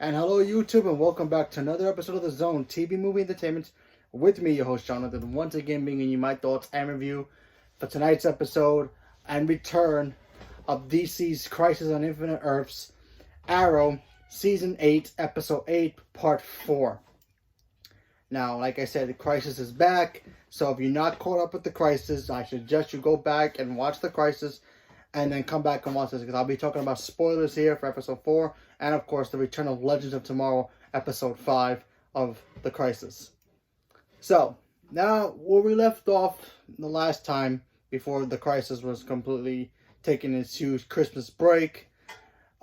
And hello, YouTube, and welcome back to another episode of The Zone TV Movie Entertainment with me, your host, Jonathan, once again bringing you my thoughts and review for tonight's episode and return of DC's Crisis on Infinite Earths, Arrow, Season 8, Episode 8, Part 4. Now, like I said, the Crisis is back, so if you're not caught up with the Crisis, I suggest you go back and watch the Crisis and then come back and watch this, because I'll be talking about spoilers here for episode 4 and of course the return of Legends of Tomorrow, episode 5 of the Crisis. So now where we left off the last time before the Crisis was completely taking its huge Christmas break,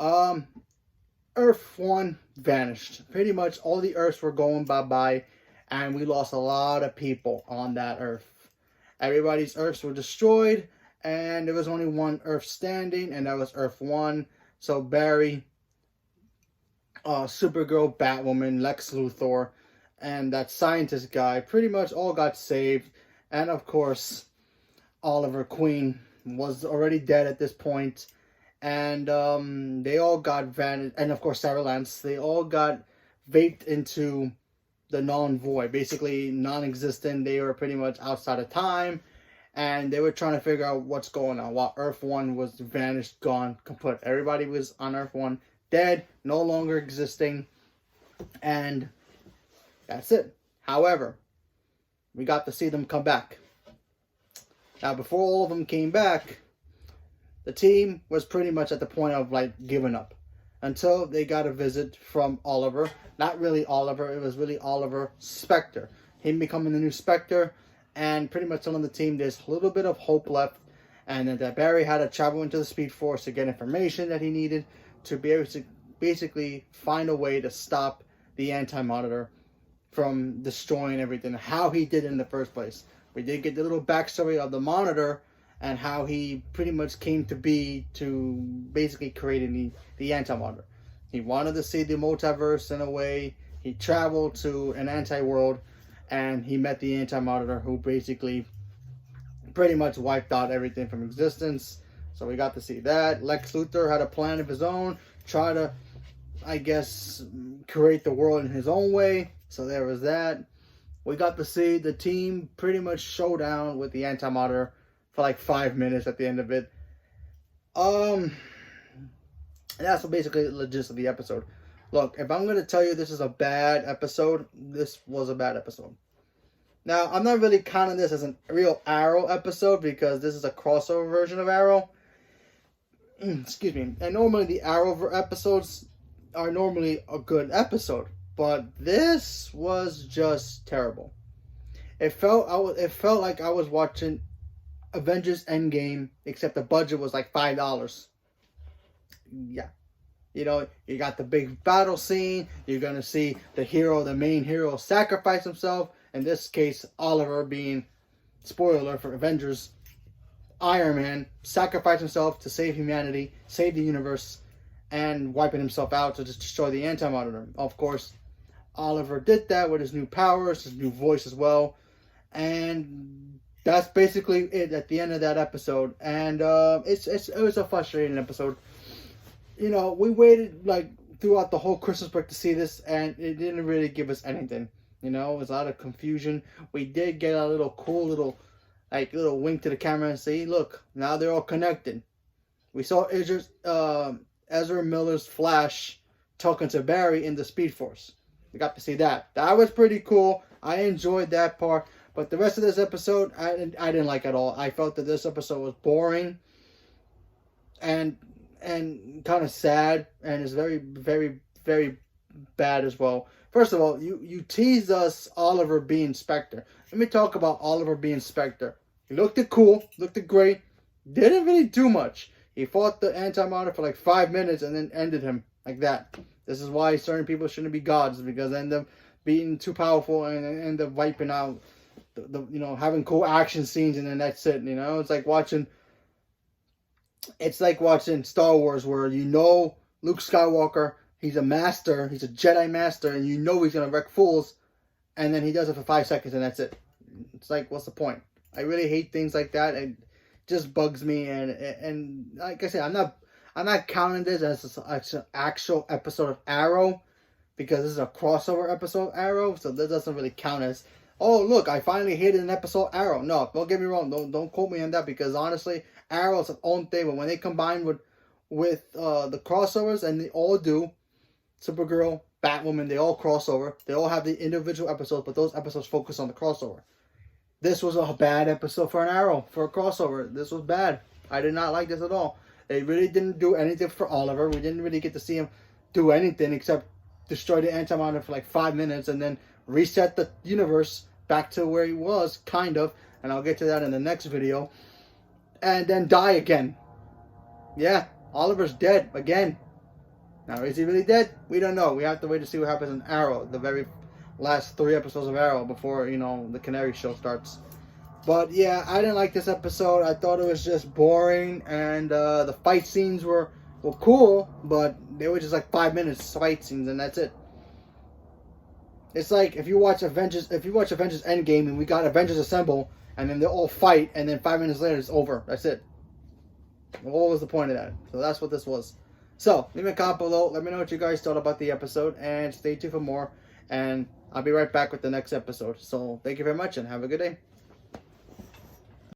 Earth 1 vanished. Pretty much all the Earths were going bye-bye, and we lost a lot of people on that Earth. Everybody's Earths were destroyed, and there was only one Earth standing, and that was Earth 1. So Barry, Supergirl, Batwoman, Lex Luthor, and that scientist guy pretty much all got saved. And of course, Oliver Queen was already dead at this point. And they all got vanished. And of course, Sarah Lance, they all got vaped into the non-void, basically non-existent. They were pretty much outside of time. And they were trying to figure out what's going on while Earth 1 was vanished, gone, kaput. Everybody was on Earth 1 dead, no longer existing. And that's it. However, we got to see them come back. Now, before all of them came back, the team was pretty much at the point of like giving up. Until they got a visit from Oliver. Not really Oliver, it was really Oliver Spectre. Him becoming the new Spectre. And pretty much telling the team there's a little bit of hope left, and that Barry had to travel into the Speed Force to get information that he needed to be able to basically find a way to stop the Anti-Monitor from destroying everything. How he did it in the first place. We did get the little backstory of the Monitor and how he pretty much came to be to basically creating the Anti-Monitor. He wanted to see the multiverse in a way. He traveled to an anti-world. And he met the Anti-Monitor, who basically pretty much wiped out everything from existence. So we got to see that. Lex Luthor had a plan of his own. Try to, I guess, create the world in his own way. So there was that. We got to see the team pretty much showdown with the Anti-Monitor for like 5 minutes at the end of it. And that's basically the gist of the episode. Look, if I'm going to tell you this is a bad episode, this was a bad episode. Now, I'm not really counting this as a real Arrow episode because this is a crossover version of Arrow. Excuse me. And normally the Arrow episodes are normally a good episode. But this was just terrible. It felt like I was watching Avengers Endgame, except the budget was like $5. Yeah. You know, you got the big battle scene. You're going to see the main hero, sacrifice himself. In this case, Oliver being, spoiler for Avengers, Iron Man, sacrificed himself to save humanity, save the universe, and wiping himself out to just destroy the Anti-Monitor. Of course, Oliver did that with his new powers, his new voice as well. And that's basically it at the end of that episode. And it was a frustrating episode. You know, we waited like throughout the whole Christmas break to see this, and it didn't really give us anything. You know, it was a lot of confusion. We did get a little cool little wink to the camera and say, look, now they're all connected. We saw Ezra Miller's Flash talking to Barry in the Speed Force. We got to see that. That was pretty cool. I enjoyed that part. But the rest of this episode, I didn't like at all. I felt that this episode was boring. And kind of sad, and it's very, very, very bad as well. First of all, you teased us Oliver being Spectre. Let me talk about Oliver being Spectre. He looked cool, looked great, didn't really do much. He fought the Anti-Monitor for like 5 minutes and then ended him like that. This is why certain people shouldn't be gods, because they end up being too powerful and end up wiping out, having cool action scenes, and then that's it. You know, it's like watching Star Wars, where Luke Skywalker, he's a master, he's a Jedi master, and he's going to wreck fools, and then he does it for 5 seconds, and that's it. It's like, what's the point? I really hate things like that. It just bugs me, and like I said, I'm not counting this as an actual episode of Arrow, because this is a crossover episode Arrow, so that doesn't really count as, oh look, I finally hit an episode Arrow. No, don't get me wrong, don't quote me on that, because honestly, Arrow's its own thing. But when they combine with the crossovers, and they all do, Supergirl, Batwoman, they all crossover. They all have the individual episodes, but those episodes focus on the crossover. This was a bad episode for an Arrow, for a crossover. This was bad. I did not like this at all. They really didn't do anything for Oliver. We didn't really get to see him do anything except destroy the Anti-Monitor for like 5 minutes and then reset the universe back to where he was, kind of. And I'll get to that in the next video. And then die again. Yeah, Oliver's dead again. Now, is he really dead? We don't know. We have to wait to see what happens in Arrow, the very last 3 episodes of Arrow before, the Canary show starts. But yeah, I didn't like this episode. I thought it was just boring, and the fight scenes were cool, but they were just like 5 minutes fight scenes, and that's it. It's like if you watch Avengers Endgame, and we got Avengers Assemble, and then they all fight, and then 5 minutes later it's over. That's it. What was the point of that? So that's what this was. So leave me a comment below. Let me know what you guys thought about the episode, and stay tuned for more. And I'll be right back with the next episode. So thank you very much, and have a good day.